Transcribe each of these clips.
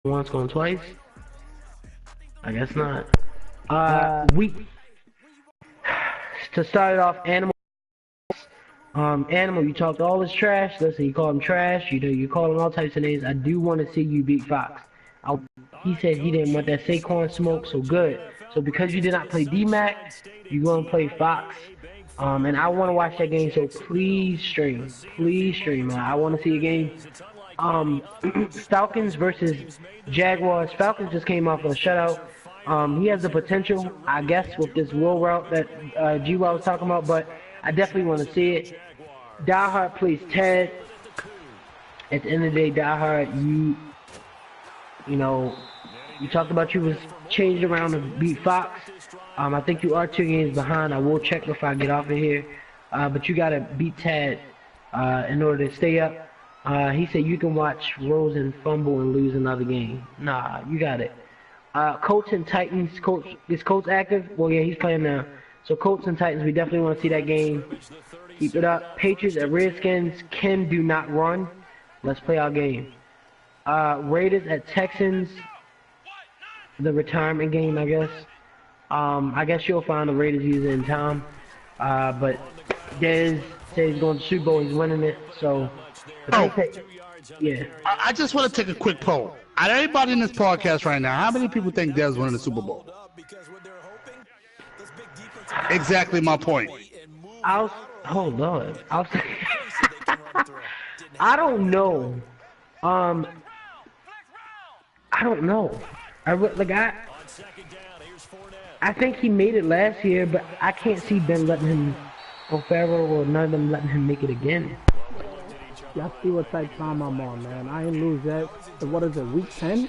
Once, going twice? I guess not. We to start it off, Animal. Animal, you talked all this trash. Listen, you call him trash. You call him all types of names. I do want to see you beat Fox. He said he didn't want that Saquon smoke, so good. So because you did not play D-Mac, you're going to play Fox. And I want to watch that game, so please stream. Please stream. I want to see a game. Falcons versus Jaguars. Falcons just came off of a shutout. He has the potential, I guess, with this wheel route that G-Wild was talking about, but I definitely want to see it. Die Hard plays Ted. At the end of the day, Die Hard, you know, you talked about you was changed around to beat Fox. I think you are 2 games behind. I will check before I get off of here. But you got to beat Ted in order to stay up. He said you can watch Rosen fumble and lose another game. Nah, you got it. Colts and Titans. Is Colts active? Well, yeah, he's playing now. So Colts and Titans, we definitely want to see that game. Keep it up. Patriots at Redskins. Ken do not run. Let's play our game. Raiders at Texans. The retirement game, I guess. I guess you'll find the Raiders user in time. But Dez says he's going to the Super Bowl. He's winning it. So, yeah. I just want to take a quick poll. Out of everybody in this podcast right now, how many people think Dez winning the Super Bowl? Exactly my point. Hold on. I don't know. I don't know. I think he made it last year, but I can't see Ben letting him, or Farrell, or none of them letting him make it again. Y'all see what type of time I'm on, man. I ain't lose that. What is it, week 10?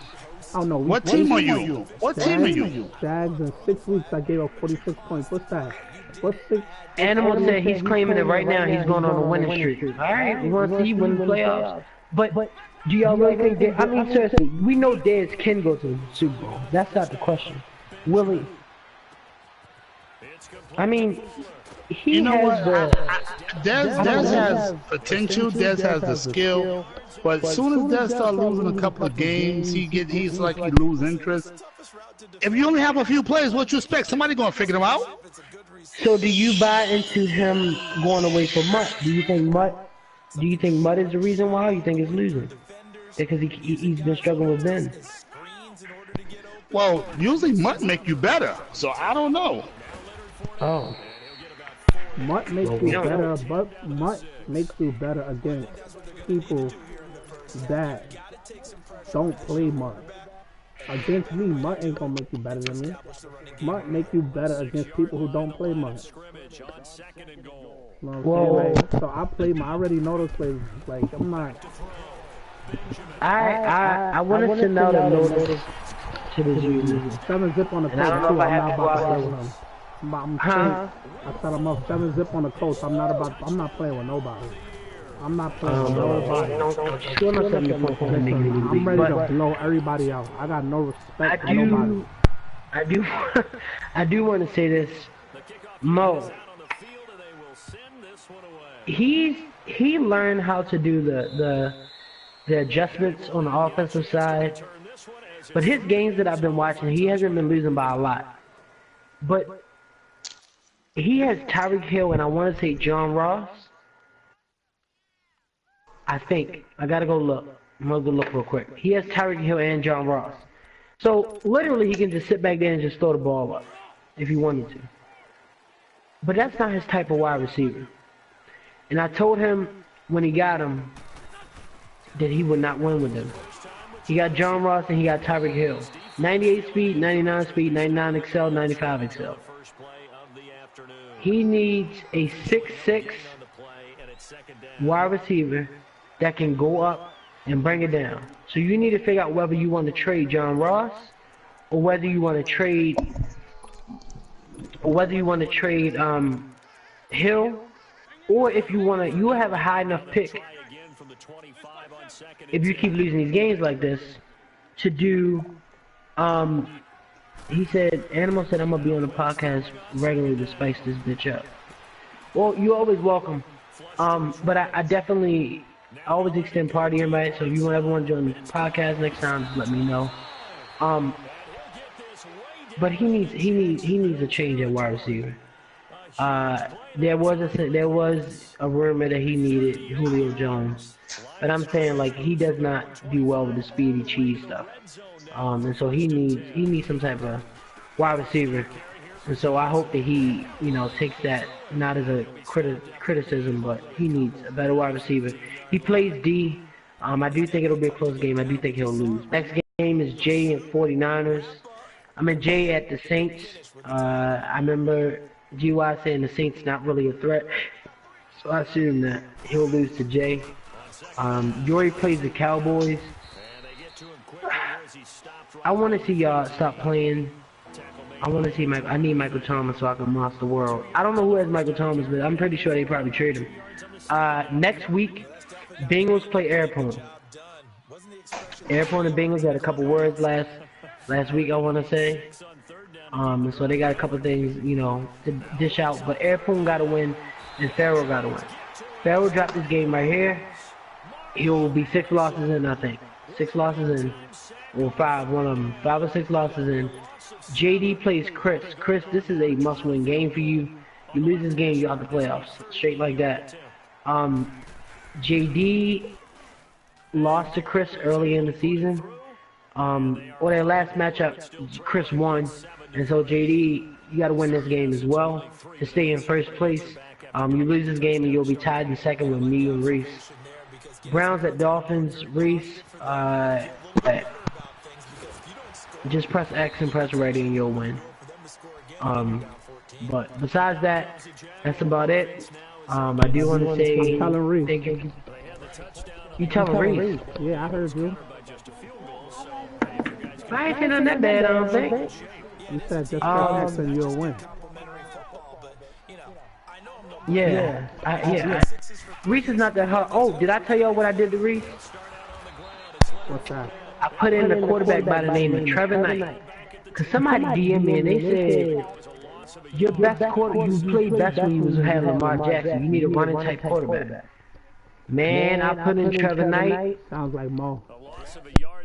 I don't know. What team are you? What team are you? Jags in 6 weeks. I gave up 46 points. What's that? What's 6? Animal said he's claiming it right now. He's going on a winning streak. All right, we want to see you win the playoffs. But do y'all really think that? I mean, seriously, we know Dez can go to the Super Bowl. That's not the question. Will he? I mean, he has Dez has potential. Dez has the skill. But as soon as Dez starts losing a couple of games, he's like he lose interest. If you only have a few players, what you expect? Somebody gonna figure him out. So do you buy into him going away from Mutt? Do you think Mutt is the reason why? Or you think it's losing? Because he's been struggling with Ben. Well, usually Mutt make you better, so I don't know. Oh. Mutt makes you better, but Mutt makes you better against people that don't play Mutt. Against me, Mutt ain't gonna make you better than me. Mutt make you better against people who don't play Mutt. You know what I'm saying? Like, so I already know those plays. Like, I'm not. I wanted to know the notice to this user. 7-zip on the coach, too. I'm not about to play with him. I said I'm up 7-zip on the coach. I'm not playing with nobody. I'm not playing with nobody. I'm ready to blow everybody out. I got no respect for nobody. I do want to say this. Mo, he learned how to do the adjustments on the offensive side. But his games that I've been watching, he hasn't been losing by a lot. But he has Tyreek Hill and I want to say John Ross. I think. I gotta go look. I'm gonna go look real quick. He has Tyreek Hill and John Ross. So, literally, he can just sit back there and just throw the ball up if he wanted to. But that's not his type of wide receiver. And I told him when he got him that he would not win with him. He got John Ross and he got Tyreek Hill. 98 speed, 99 speed, 99 excel, 95 excel. He needs a 6'6" wide receiver that can go up and bring it down. So you need to figure out whether you want to trade John Ross or whether you want to trade Hill, or if you want to, you have a high enough pick if you keep losing these games like this to do. He said, Animal said I'm gonna be on the podcast regularly to spice this bitch up. Well, you're always welcome. But I definitely I always extend party invite, so if you ever want to join the podcast next time, just let me know. But he needs a change at wide receiver. There was a rumor that he needed Julio Jones, but I'm saying like he does not do well with the speedy cheese stuff. And so he needs some type of wide receiver. And so I hope that he, takes that not as a criticism, but he needs a better wide receiver. He plays D. I do think it'll be a close game. I do think he'll lose. Next game is Jay at 49ers. Jay at the Saints. I remember GY saying the Saints not really a threat, so I assume that he'll lose to Jay. Yori plays the Cowboys. I want to see y'all stop playing. I need Michael Thomas so I can monster the world. I don't know who has Michael Thomas, but I'm pretty sure they probably trade him. Next week, Bengals play Airport. Airport and Bengals had a couple words last week, I want to say. So they got a couple things, to dish out. But Airport got to win, and Farrell got to win. Farrell dropped this game right here. He will be 6 losses in, I think. 6 losses in, or 5, one of them. 5 or 6 losses in. JD plays Chris. Chris, this is a must-win game for you. You lose this game, you're out the playoffs. Straight like that. JD lost to Chris early in the season. Or their last matchup, Chris won. And so JD, you got to win this game as well to stay in first place. You lose this game and you'll be tied in second with me and Reese. Browns at Dolphins. Reese, just press X and press ready and you'll win. But besides that, that's about it. I do want to say thank you. You telling Reese? Yeah, I heard you. I ain't saying nothing that bad, I don't think. You said just press X and you'll win. Yeah. Reese is not that hard. Oh, did I tell y'all what I did to Reese? What's that? I put in a quarterback by the name of Trevor Knight. Cause somebody DM me and they said, your best you played best when you was having Lamar Jackson. You need a running type quarterback. Man, I put in Trevor Knight. Sounds like Mo.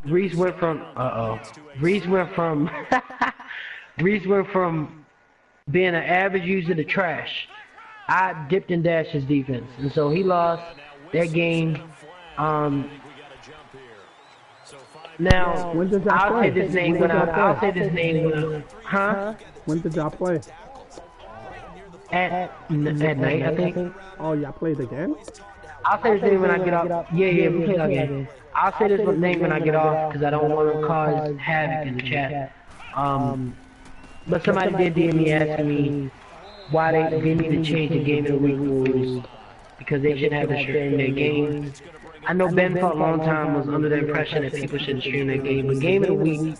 Reese went from Reese went from being an average user to trash. I dipped and dashed his defense, and so he lost that game. Now I'll say this name when huh? When did y'all play? At night, I think. Oh, y'all played again? I'll say this name when I get off. Yeah, we played again. I'll say this name when I get off because I don't want to cause havoc in the chat. But somebody did DM me asking me why they need to change the game of the week rules because they shouldn't have to stream their games. I know Ben for a long time was under the impression that people shouldn't stream their game, but game of the week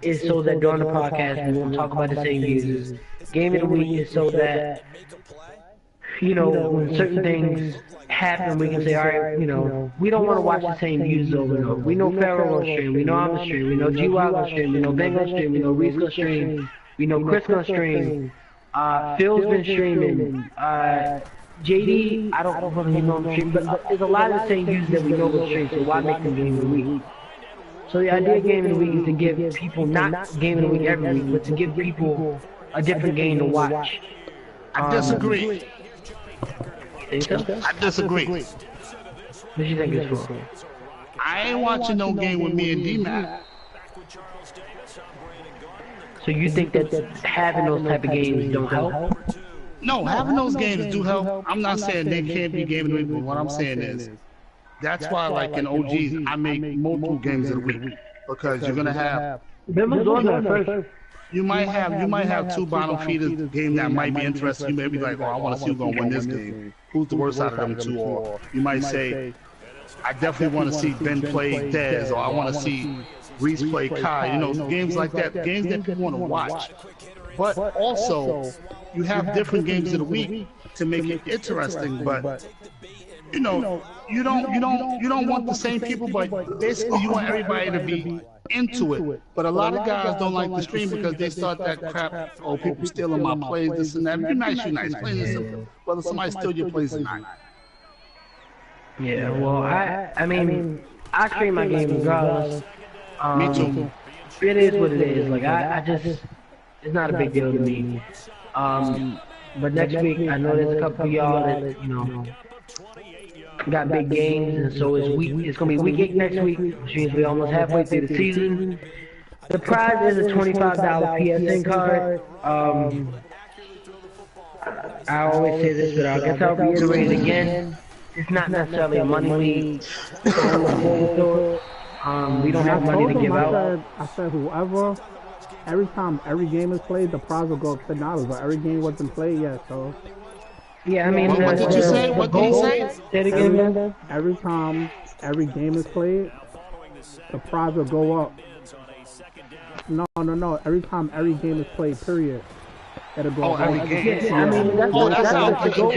is so that during the podcast we won't talk about the same users. Game of the week is so that, when certain things happen, we can say, alright, we don't want to watch the same users over and over. We know Farrell will stream, we know I'm going to stream, we know GY will stream, we know Ben will stream, we know Reese will stream, we know Chris will stream, Phil's been streaming, JD, I don't know if he knows stream, but there's a lot of the same users that we know will stream, so why make them game of the week? So the idea of game of the week is to give people not game of the week every week, but to give people a different game to watch. I disagree. I disagree. What do you think it's for? I ain't watching no game with me and D-Mac. So you think that having those type of games don't help? No, having those games do help. I'm not saying they can't be game of the week, but what I'm saying is that's why, like in OGs, I make multiple games of the week because you're gonna have. You might have two bottom feeders game that might be interesting. You may be like, oh, I want to see who's gonna win this game. Who's the worst out of them two? Or you might say, I definitely want to see Ben play Dez, or I want to see Reese play Kai. Games like that, games that people want to watch. But also, you have different games of the week to make it interesting. But you don't want the same people. But basically, you want everybody to be into it. But a lot of guys don't like the stream because they start that crap. Oh, people stealing my plays, this and that. Be nice, you nice. Plays is simple. Whether somebody steal your plays or not. Yeah, well, I mean, I stream my game regardless. Me too. It is what it is. Like, I just, it's not a big deal to me. But next week, I know there's a couple of y'all that, got big games, and so it's gonna be week 8 next week, which means we're almost halfway through the season. The prize is a $25 PSN card. I always say this, but I guess I'll reiterate it again. It's not necessarily a money league. Don't look forward to it. We don't have money to give out. I said whoever, every time every game is played, the prize will go up $10, but every game wasn't played yet, so. Yeah, I mean, what did you say? What did he say? Say it again, man. Every time every game is played, the prize will go up. No. Every time every game is played, period. It'll go up. Every game. Yeah, I mean, that's the goal.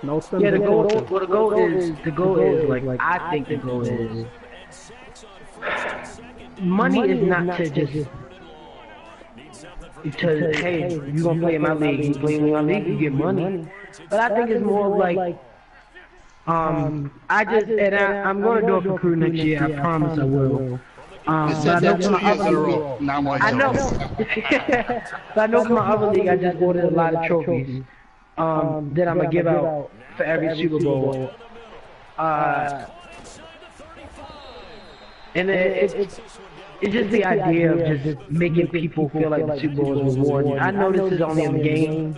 No Yeah, the goal is like I think the goal is. Money is not to just. Because hey, you gonna play in my league, you play in my league, you get money. But I think it's more like, I'm gonna do it for crew next year. I promise I will. But I know for my other league, but I know for my other league, I just ordered a lot of trophies that I'm gonna give out for every Super Bowl. And it's just the idea of just making people feel like the Super Bowl is rewarding. I know this is only a game,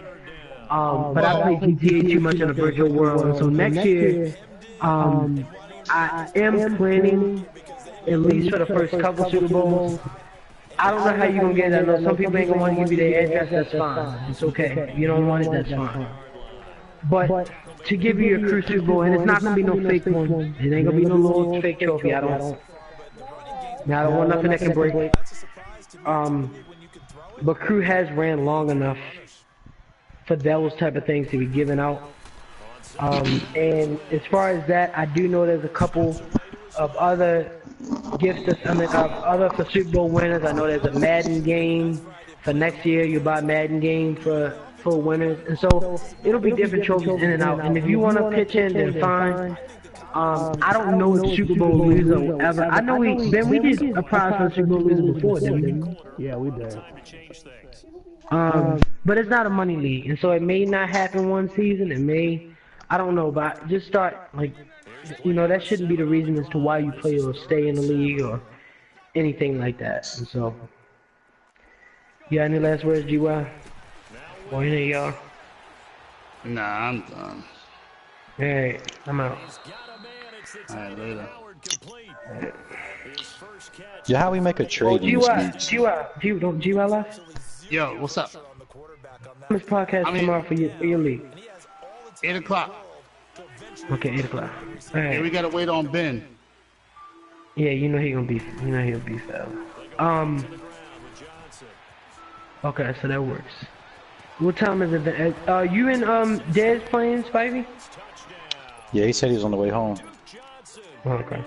but I play GTA too much in a virtual world, and so next year, I am planning, at least for the first couple Super Bowls. I don't know how you're gonna get it. I know some people ain't gonna want to give you their address. That's fine. It's okay. You don't want it. That's fine. But to give you your crew Super Bowl, and it's not gonna be no fake one. It ain't gonna be no little fake trophy. I don't want nothing that can break. But crew has ran long enough for those type of things to be given out. And as far as that, I do know there's a couple of other gifts, other for Super Bowl winners. I know there's a Madden game for next year. You buy a Madden game for winners, and so it'll be different trophies in and out. And if you want to pitch in, then fine. I don't know if Super Bowl loser will ever. I know we did a prize for Super Bowl loser before, didn't we? Yeah, we did. But it's not a money league, and so it may not happen one season. It may, I don't know, but just start that shouldn't be the reason as to why you play or stay in the league or anything like that. And so, you got any last words, GY? Or any of y'all? Nah, I'm done. Alright, I'm out. Alright, later. Yeah, how we make a trade in this league? GY left? Yo, what's up? This podcast tomorrow for your league. 8 o'clock. Okay, 8 o'clock. Alright. Hey, we gotta wait on Ben. Yeah, you know he'll be foul. Okay, so that works. What time is it? You and Dez playing, Spivey? Yeah, he said he was on the way home. Okay.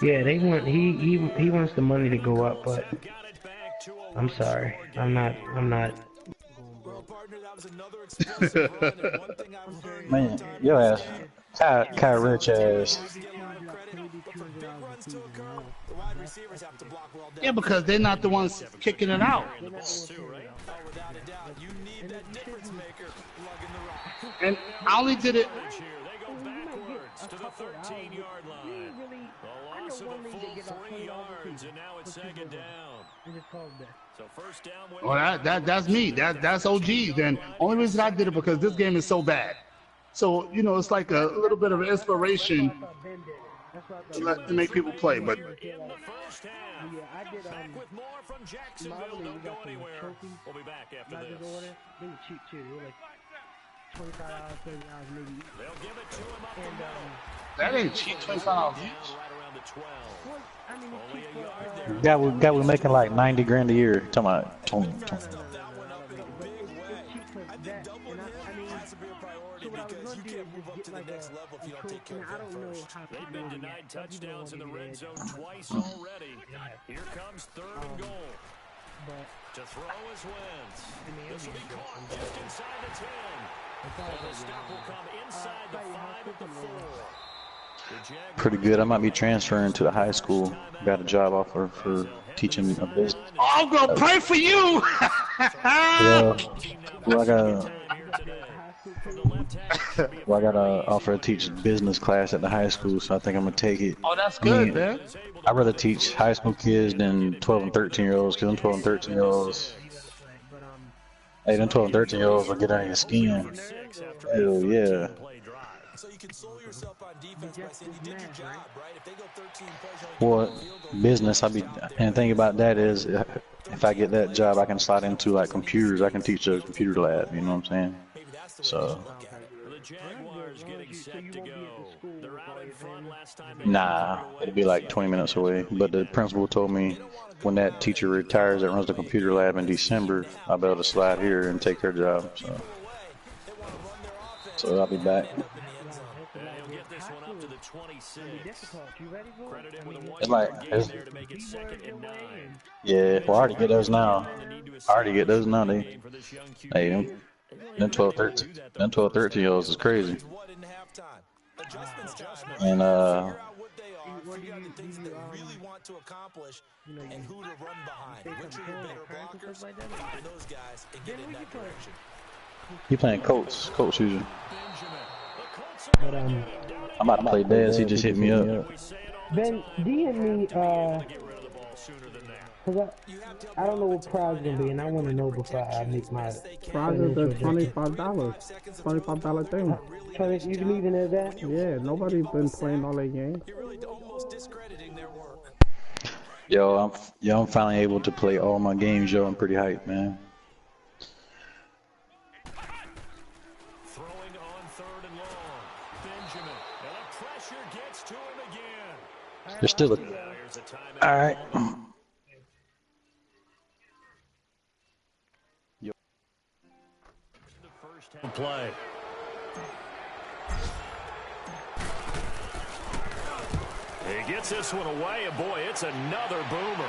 Yeah, they want he wants the money to go up, but I'm sorry, I'm not. Man, your ass, Kyle Rich ass. Yeah, because they're not the ones kicking it out. And I only did it. To the 13-yard line. The loss of a full 3 yards, and now it's second down. So first down. Well, that's me. That's OG. Then only reason I did it because this game is so bad. So it's like a little bit of inspiration to make people play. But First half. Back with more from Jacksonville. Don't go anywhere. We'll be back after this. They were cheap too. They were like $25, $30 maybe. They'll give it to him up the middle. that ain't cheap. $25 each. Right around the 12. Guy was making like 90 grand a year. Talking about 20. They've been denied touchdowns in the red zone twice already. Here comes third and goal. To throw his Wentz. This will be caught just inside the 10. And the stop will come inside the 5 at the 4. pretty good. I might be transferring to the high school. Got a job offer for teaching a business. I'm gonna pray for you. Well, I got an offer to teach business class at the high school, so I think I'm gonna take it. Oh, that's good, man. I'd rather teach high school kids than 12 and 13-year-olds, because them 12 and 13-year-olds, hey, them 12 and 13-year-olds will get under your skin. Hell yeah. Well, business, and the thing about that is, if I get that job, I can slide into like computers. I can teach a computer lab, you know what I'm saying? So. Nah, it'd be like 20 minutes away. But the principal told me when that teacher retires that runs the computer lab in December, I'll be able to slide here and take her job. So I'll be back. Yeah, well, I already get those now. Them 12, 13-year-olds is crazy. And he playing Colts usually. But I'm about to play Daz. He just hit me up. Ben, DM me, cause I don't know what prize is gonna be, and I want to know before I make my prize is the $25 thing. You can leave it at that? Yeah, nobody's been playing all that games. Yo, I'm finally able to play all my games, yo. I'm pretty hyped, man. Throwing on 3rd and long. Benjamin. And the pressure gets to him again. There's still a... All right. Play. He gets this one away, and boy, it's another boomer.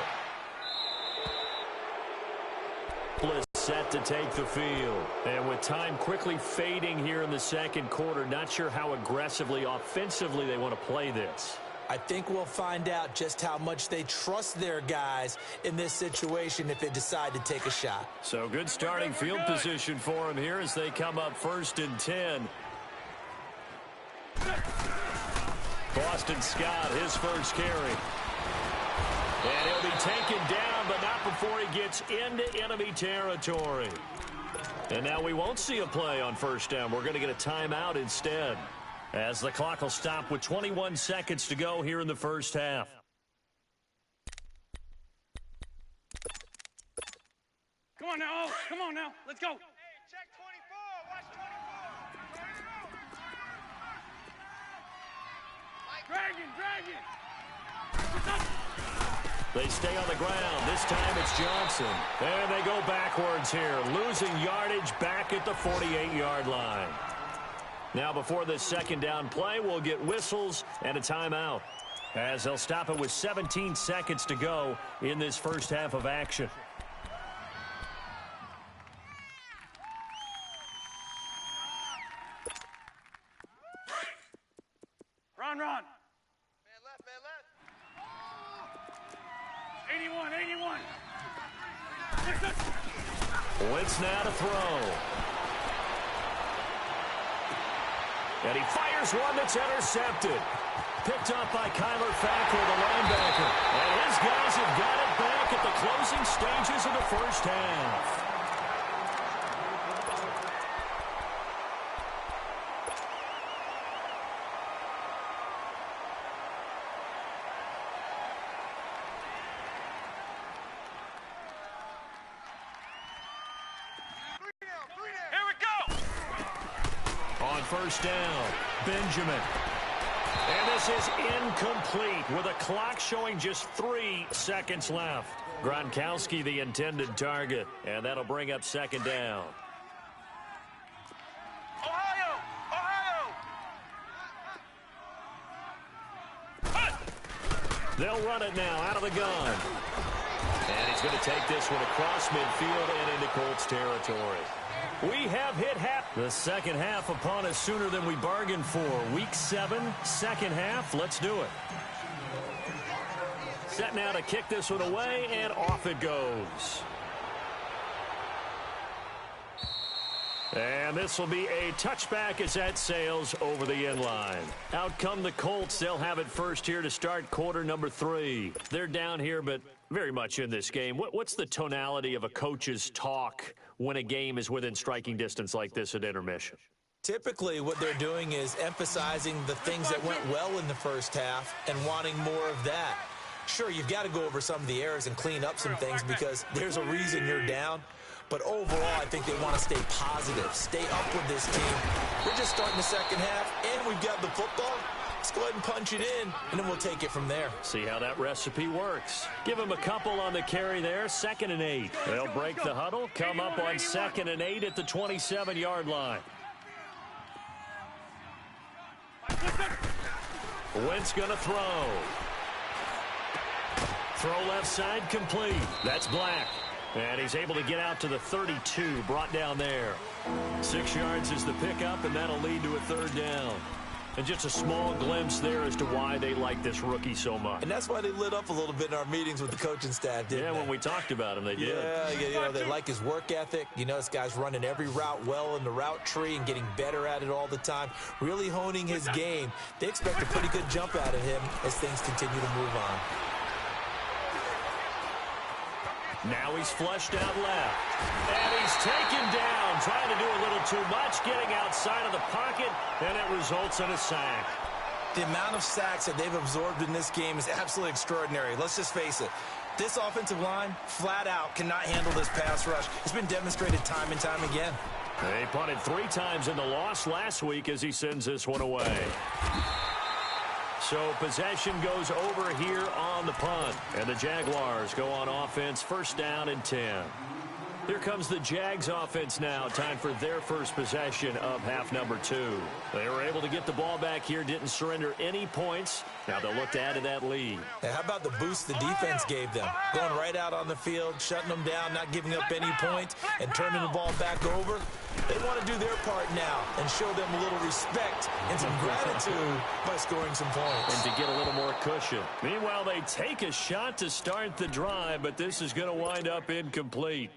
Is set to take the field. And with time quickly fading here in the second quarter, not sure how aggressively, offensively they want to play this. I think we'll find out just how much they trust their guys in this situation if they decide to take a shot. So good starting field position for them here as they come up 1st and 10. Boston Scott, his first carry. And he'll be taken down, but not before he gets into enemy territory. And now we won't see a play on 1st down. We're going to get a timeout instead, as the clock will stop with 21 seconds to go here in the first half. Come on now, come on now, let's go. Hey, check 24, watch 24. Dragon. They stay on the ground. This time it's Johnson. And they go backwards here, losing yardage back at the 48-yard line. Now before this 2nd down play, we'll get whistles and a timeout, as they'll stop it with 17 seconds to go in this first half of action. Run. Man left. 81. Wentz now to throw. And he fires one that's intercepted. Picked up by Kyler Fackrell, the linebacker. And his guys have got it back at the closing stages of the first half. On 1st down, Benjamin. And this is incomplete with a clock showing just 3 seconds left. Gronkowski the intended target, and that'll bring up 2nd down. Ohio! They'll run it now out of the gun. And he's going to take this one across midfield and into Colts territory. We have hit half. The second half upon us sooner than we bargained for. Week 7, second half. Let's do it. Set now to kick this one away, and off it goes. And this will be a touchback as that sails over the end line. Out come the Colts. They'll have it first here to start quarter number 3. They're down here, but very much in this game. What's the tonality of a coach's talk when a game is within striking distance like this at intermission? Typically, what they're doing is emphasizing the things that went well in the first half and wanting more of that. Sure, you've got to go over some of the errors and clean up some things because there's a reason you're down. But overall, I think they want to stay positive, stay up with this team. We're just starting the second half, and we've got the football. Let's go ahead and punch it in, and then we'll take it from there. See how that recipe works. Give them a couple on the carry there, 2nd and 8. They'll break the huddle, come up on 2nd and 8 at the 27-yard line. Wentz going to throw. Throw left side complete. That's Black. And he's able to get out to the 32, brought down there. 6 yards is the pickup, and that'll lead to a 3rd down. And just a small glimpse there as to why they like this rookie so much. And that's why they lit up a little bit in our meetings with the coaching staff, didn't they? When we talked about him, they did. Yeah, they like his work ethic. You know, this guy's running every route well in the route tree and getting better at it all the time, really honing his game. They expect a pretty good jump out of him as things continue to move on. Now he's flushed out left. And he's taken down, trying to do a little too much, getting outside of the pocket, and it results in a sack. The amount of sacks that they've absorbed in this game is absolutely extraordinary. Let's just face it. This offensive line, flat out, cannot handle this pass rush. It's been demonstrated time and time again. They punted 3 times in the loss last week as he sends this one away. So possession goes over here on the punt. And the Jaguars go on offense, 1st down and 10. Here comes the Jags offense now. Time for their first possession of half number 2. They were able to get the ball back here, didn't surrender any points. Now they'll look to add to that lead. Now, how about the boost the defense gave them? Going right out on the field, shutting them down, not giving up any points, and turning the ball back over. They want to do their part now and show them a little respect and some gratitude by scoring some points. And to get a little more cushion. Meanwhile, they take a shot to start the drive, but this is going to wind up incomplete.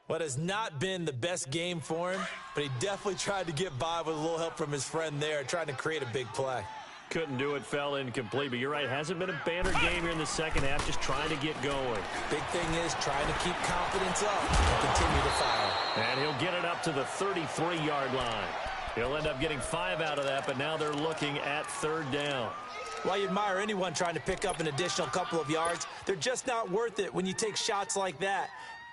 What has not been the best game for him, but he definitely tried to get by with a little help from his friend there, trying to create a big play. Couldn't do it, fell incomplete, but you're right, hasn't been a banner game here in the second half, just trying to get going. Big thing is trying to keep confidence up and continue to fire. And he'll get it up to the 33-yard line. He'll end up getting 5 out of that, but now they're looking at 3rd down. While you admire anyone trying to pick up an additional couple of yards, they're just not worth it when you take shots like that.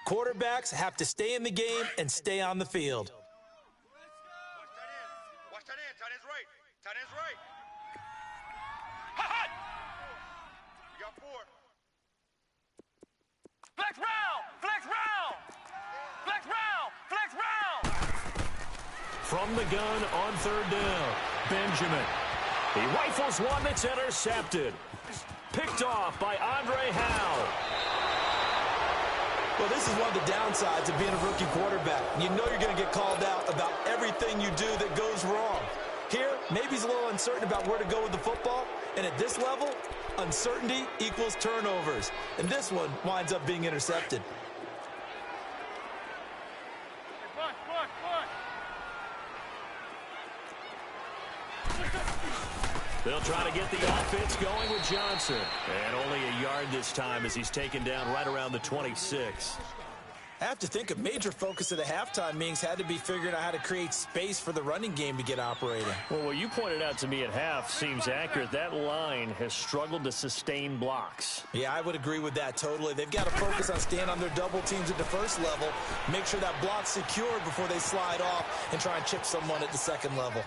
Quarterbacks have to stay in the game and stay on the field. Watch tight end. Tight end's right. Tight end's right. You got 4. Flex round. Flex round. Flex round. Flex round. From the gun on 3rd down, Benjamin. He rifles one that's intercepted. Picked off by Andre Howe. Well, this is one of the downsides of being a rookie quarterback. You know you're going to get called out about everything you do that goes wrong. Here, maybe he's a little uncertain about where to go with the football. And at this level, uncertainty equals turnovers. And this one winds up being intercepted. They'll try to get the offense going with Johnson. And only a yard this time as he's taken down right around the 26. I have to think a major focus of the halftime meetings had to be figuring out how to create space for the running game to get operating. Well, what you pointed out to me at half seems accurate. That line has struggled to sustain blocks. Yeah, I would agree with that totally. They've got to focus on staying on their double teams at the first level, make sure that block's secure before they slide off and try and chip someone at the second level.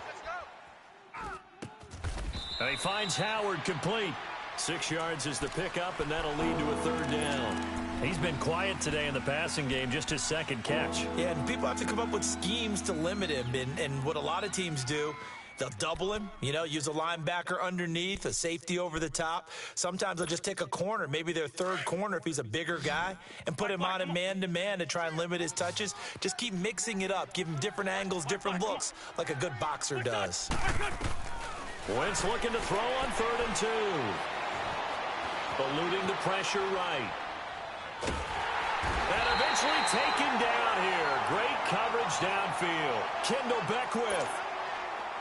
And he finds Howard complete. 6 yards is the pickup, and that'll lead to a 3rd down. He's been quiet today in the passing game, just his 2nd catch. Yeah, and people have to come up with schemes to limit him. And what a lot of teams do They'll double him, use a linebacker underneath, a safety over the top. Sometimes they'll just take a corner, maybe their third corner if he's a bigger guy, and put him on a man-to-man to try and limit his touches. Just keep mixing it up, give him different angles, different looks, like a good boxer does. Wentz looking to throw on 3rd and 2. Eluding the pressure right. And eventually taken down here. Great coverage downfield. Kendall Beckwith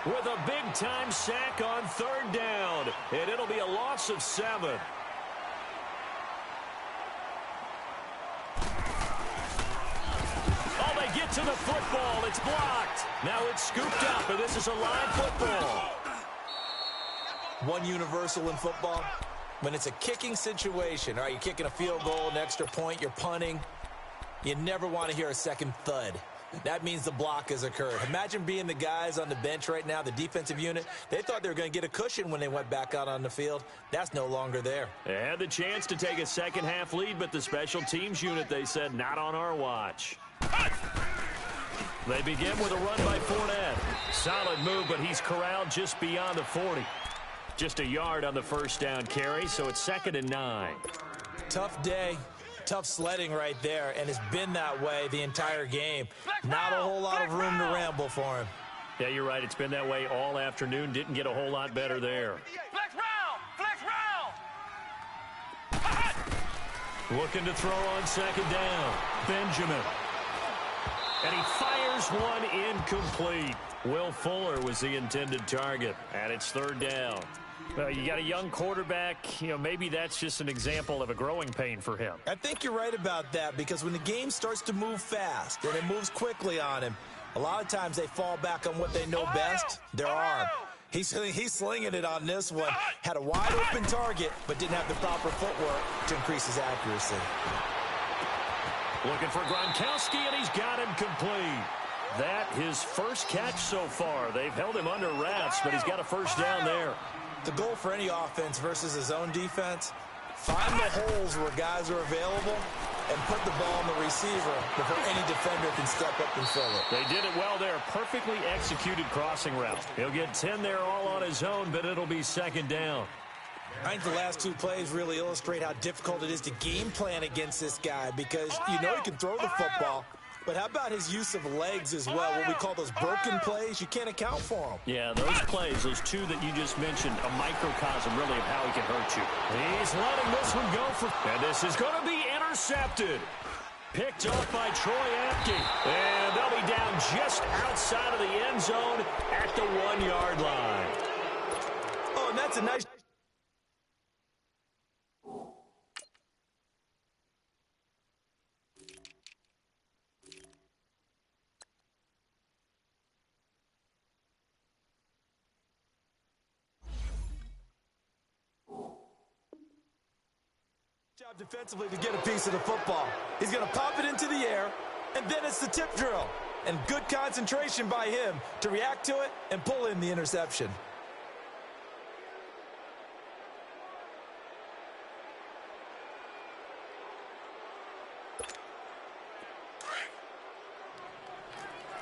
with a big-time sack on 3rd down. And it'll be a loss of 7. Oh, they get to the football. It's blocked. Now it's scooped up, and this is a live football. One universal in football, when it's a kicking situation, all right, you're kicking a field goal, an extra point, you're punting, you never want to hear a second thud. That means the block has occurred. Imagine being the guys on the bench right now, the defensive unit. They thought they were going to get a cushion when they went back out on the field. That's no longer there. They had the chance to take a second-half lead, but the special teams unit, they said, not on our watch. They begin with a run by Fournette. Solid move, but he's corralled just beyond the 40. Just a yard on the first down carry, so it's 2nd and 9. Tough day, tough sledding right there, and it's been that way the entire game. Not a whole lot of room to ramble for him. Yeah, you're right. It's been that way all afternoon. Didn't get a whole lot better there. Flex round! Flex round! Looking to throw on 2nd down. Benjamin. And he fires one incomplete. Will Fuller was the intended target, and it's 3rd down. Well, you got a young quarterback. Maybe that's just an example of a growing pain for him. I think you're right about that, because when the game starts to move fast and it moves quickly on him, a lot of times they fall back on what they know best, their arm. He's slinging it on this one. Had a wide-open target, but didn't have the proper footwork to increase his accuracy. Looking for Gronkowski, and he's got him complete. That his first catch so far. They've held him under wraps, but he's got a first down there. The goal for any offense versus his own defense, find the holes where guys are available and put the ball on the receiver before any defender can step up and fill it. They did it well there. Perfectly executed crossing route. He'll get 10 there all on his own, but it'll be 2nd down. I think the last 2 plays really illustrate how difficult it is to game plan against this guy, because you know he can throw the football, but how about his use of legs as well? What we call those broken plays, you can't account for them. Yeah, those plays, those 2 that you just mentioned, a microcosm really of how he can hurt you. He's letting this one go for, and this is going to be intercepted. Picked off by Troy Apke. And they'll be down just outside of the end zone at the 1-yard line. Oh, and that's a nice... job defensively to get a piece of the football. He's going to pop it into the air, and then it's the tip drill. And good concentration by him to react to it and pull in the interception.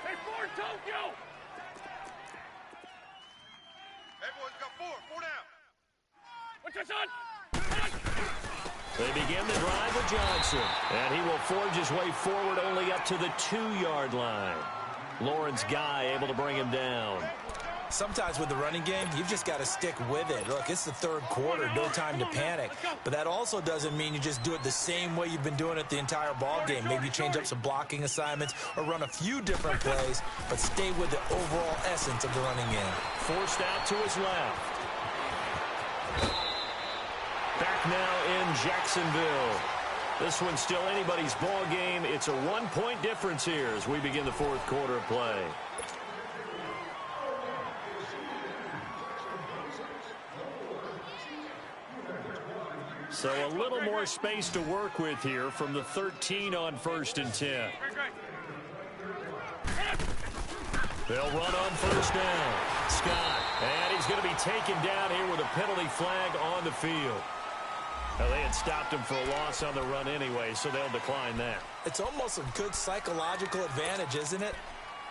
Hey, 4 Tokyo! Hey, boys, got 4 down. What's your son? They begin the drive with Johnson, and he will forge his way forward only up to the 2-yard line. Lawrence Guy able to bring him down. Sometimes with the running game, you've just got to stick with it. Look, it's the 3rd quarter, no time to panic. But that also doesn't mean you just do it the same way you've been doing it the entire ball game. Maybe change up some blocking assignments or run a few different plays, but stay with the overall essence of the running game. Forced out to his left. Back now in Jacksonville. This one's still anybody's ball game. It's a 1-point difference here as we begin the 4th quarter of play. So a little more space to work with here from the 13 on 1st and 10. They'll run on 1st down. Scott, and he's going to be taken down here with a penalty flag on the field. Now, they had stopped him for a loss on the run anyway, so they'll decline that. It's almost a good psychological advantage, isn't it?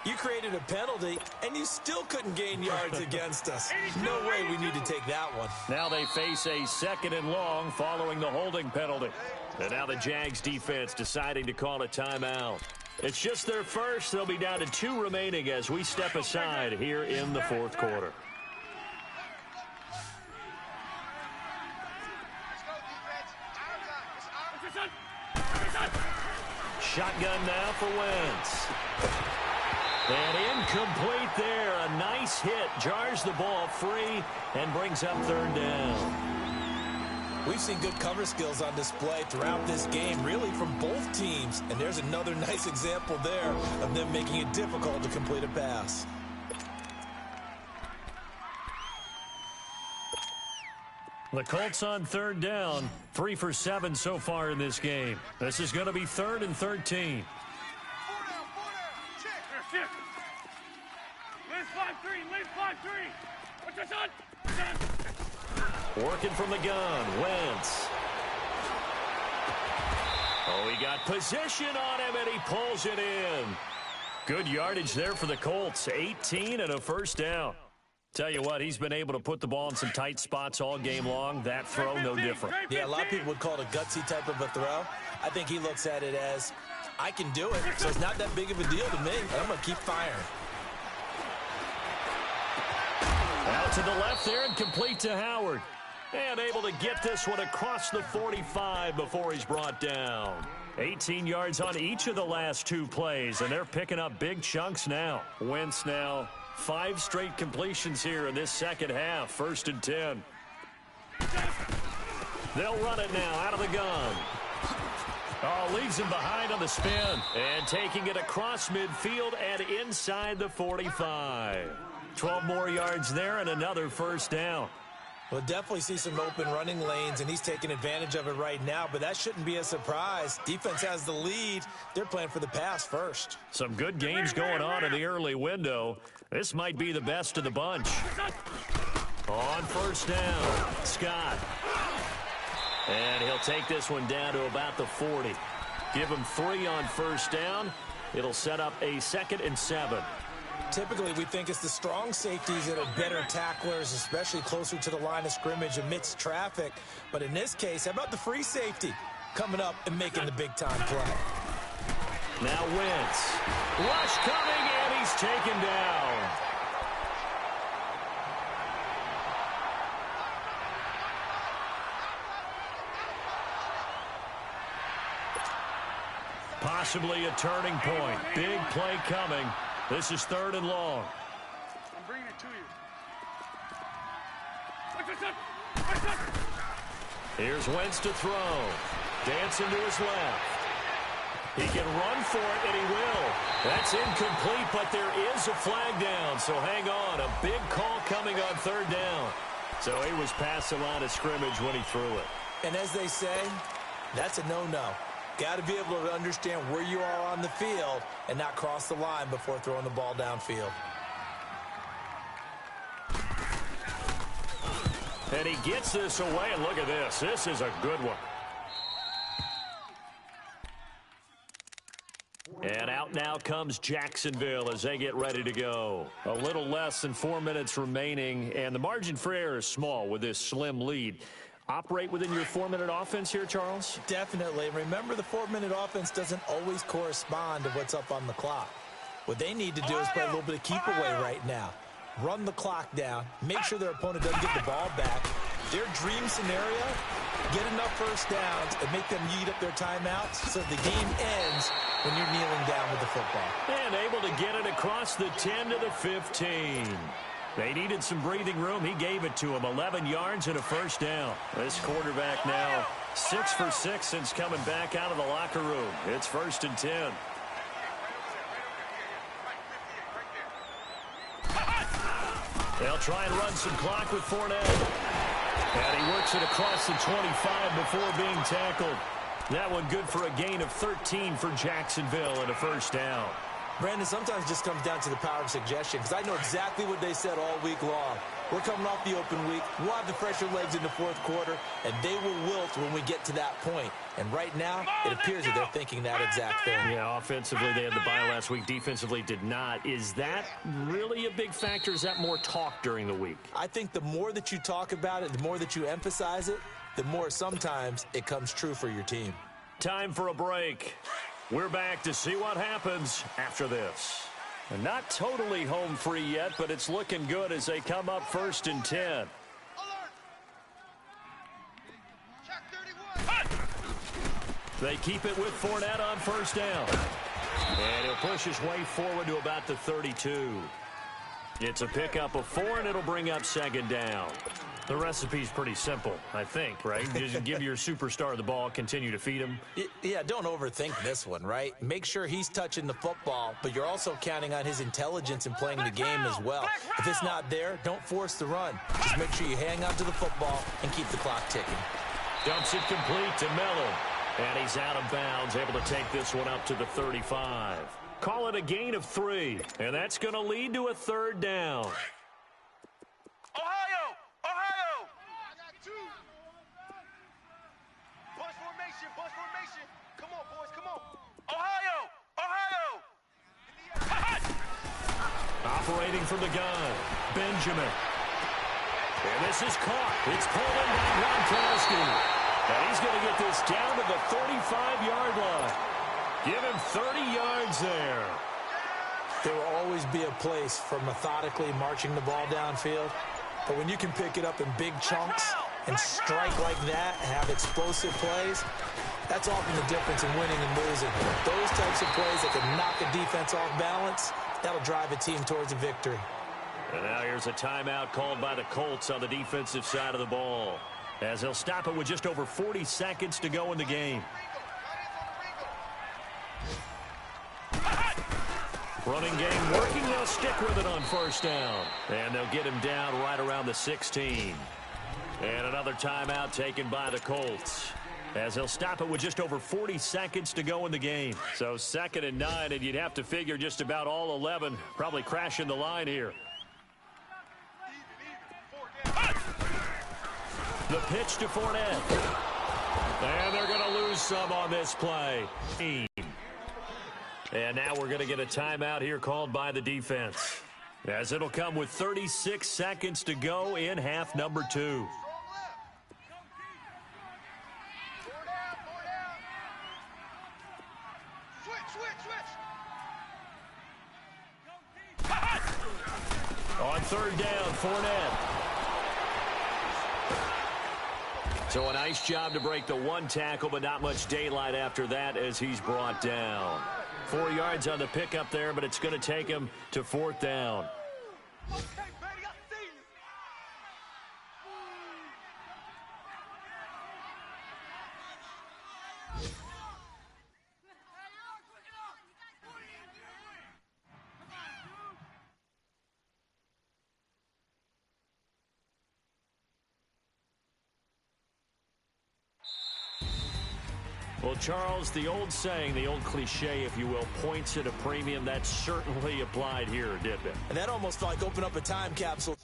You created a penalty, and you still couldn't gain yards against us. No way we need to take that one. Now they face a 2nd and long following the holding penalty. And now the Jags defense deciding to call a timeout. It's just their first. They'll be down to 2 remaining as we step aside here in the 4th quarter. Shotgun now for Wentz. And incomplete there. A nice hit. Jars the ball free and brings up 3rd down. We've seen good cover skills on display throughout this game, really from both teams. And there's another nice example there of them making it difficult to complete a pass. The Colts on 3rd down. 3 for 7 so far in this game. This is going to be 3rd and 13. Working from the gun, Wentz. Oh, he got position on him, and he pulls it in. Good yardage there for the Colts. 18 and a 1st down. Tell you what, he's been able to put the ball in some tight spots all game long. That throw, no different. Yeah, a lot of people would call it a gutsy type of a throw. I think he looks at it as, I can do it, so it's not that big of a deal to me. I'm going to keep firing. Out to the left there and complete to Howard. And able to get this one across the 45 before he's brought down. 18 yards on each of the last 2 plays, and they're picking up big chunks now. Wentz now 5 straight completions here in this 2nd half. 1st and 10. They'll run it now out of the gun. Oh, leaves him behind on the spin. And taking it across midfield and inside the 45. 12 more yards there and another 1st down. We'll definitely see some open running lanes, and he's taking advantage of it right now, but that shouldn't be a surprise. Defense has the lead. They're playing for the pass first. Some good games going on in the early window. This might be the best of the bunch. On 1st down, Scott. And he'll take this one down to about the 40. Give him 3 on 1st down. It'll set up a 2nd and 7. Typically, we think it's the strong safeties that are better tacklers, especially closer to the line of scrimmage amidst traffic. But in this case, how about the free safety coming up and making the big-time play? Now Wentz. Rush coming, and he's taken down. Possibly a turning point. Big play coming. This is 3rd and long. I'm bringing it to you. Here's Wentz to throw. Dancing to his left. He can run for it, and he will. That's incomplete, but there is a flag down, so hang on. A big call coming on 3rd down. So he was past the line of scrimmage when he threw it. And as they say, that's a no-no. Got to be able to understand where you are on the field and not cross the line before throwing the ball downfield. And he gets this away, and look at this. This is a good one. And out now comes Jacksonville as they get ready to go. A little less than 4 minutes remaining, and the margin for error is small with this slim lead. Operate within your 4-minute offense here, Charles? Definitely. Remember, the 4-minute offense doesn't always correspond to what's up on the clock. What they need to do is play a little bit of keep away right now. Run the clock down. Make sure their opponent doesn't get the ball back. Their dream scenario, get enough 1st downs and make them eat up their timeouts so the game ends when you're kneeling down with the football. And able to get it across the 10 to the 15. They needed some breathing room. He gave it to him. 11 yards and a 1st down. This quarterback now 6 for 6 since coming back out of the locker room. It's 1st and 10. They'll try and run some clock with Fournette. And he works it across the 25 before being tackled. That one good for a gain of 13 for Jacksonville and a 1st down. Brandon, sometimes it just comes down to the power of suggestion, because I know exactly what they said all week long. We're coming off the open week. We'll have the fresher legs in the fourth quarter, and they will wilt when we get to that point. And right now, it appears that they're thinking that exact thing. Yeah, offensively, they had the bye last week. Defensively, did not. Is that really a big factor? Is that more talk during the week? I think the more that you talk about it, the more that you emphasize it, the more sometimes it comes true for your team. Time for a break. We're back to see what happens after this. And not totally home free yet, but it's looking good as they come up 1st and 10. They keep it with Fournette on 1st down. And he'll push his way forward to about the 32. It's a pickup of 4, and it'll bring up 2nd down. The recipe's pretty simple, I think, right? Just give your superstar the ball, continue to feed him. Yeah, don't overthink this one, right? Make sure he's touching the football, but you're also counting on his intelligence in playing the game as well. If it's not there, don't force the run. Just make sure you hang on to the football and keep the clock ticking. Dumps it complete to Mellon. And he's out of bounds, able to take this one up to the 35. Call it a gain of 3, and that's going to lead to a 3rd down. Ohio! Ohio! I got 2. Bunch formation, bunch formation. Come on, boys, come on. Ohio! Ohio! Operating from the gun, Benjamin. And this is caught. It's pulled in by Gronkowski. And he's going to get this down to the 35-yard line. Give him 30 yards there. There will always be a place for methodically marching the ball downfield. But when you can pick it up in big chunks and strike like that, have explosive plays, that's often the difference in winning and losing. Those types of plays that can knock a defense off balance, that'll drive a team towards a victory. And now here's a timeout called by the Colts on the defensive side of the ball, as they'll stop it with just over 40 seconds to go in the game. Running game working. They'll stick with it on 1st down. And they'll get him down right around the 16. And another timeout taken by the Colts, as they'll stop it with just over 40 seconds to go in the game. So 2nd and 9, and you'd have to figure just about all 11 probably crashing the line here. The pitch to Fournette. And they're going to lose some on this play. And now we're going to get a timeout here called by the defense, as it'll come with 36 seconds to go in half number 2. On 3rd down, Fournette. So a nice job to break the 1 tackle, but not much daylight after that as he's brought down. 4 yards on the pickup there, but it's going to take him to 4th down. Well, Charles, the old saying, the old cliche, if you will, points at a premium, that certainly applied here, didn't it? And that almost like opened up a time capsule.